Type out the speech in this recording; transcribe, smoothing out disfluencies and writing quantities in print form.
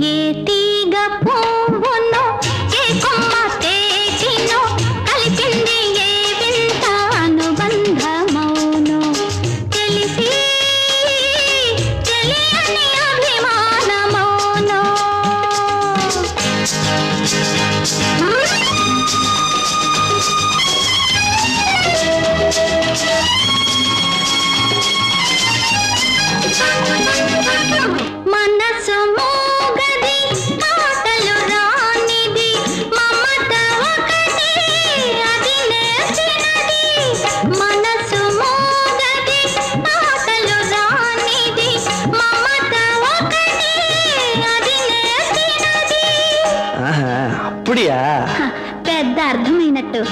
ఏ తీగ పువ్వునో ఏ కొమ్మ తేచినో కలిసింది ఏ వింత అనుబంధమౌనో తెలిసి తెలియని అభిమానమౌనో మనసు మోగది మాటలు రానిది మమత ఒకటి అది నేర్చినది మనసు మోగది మాటలు రానిది మమత ఒకటి అది నేర్చినది அப்படியா పెద్ద అర్థమైనట్టు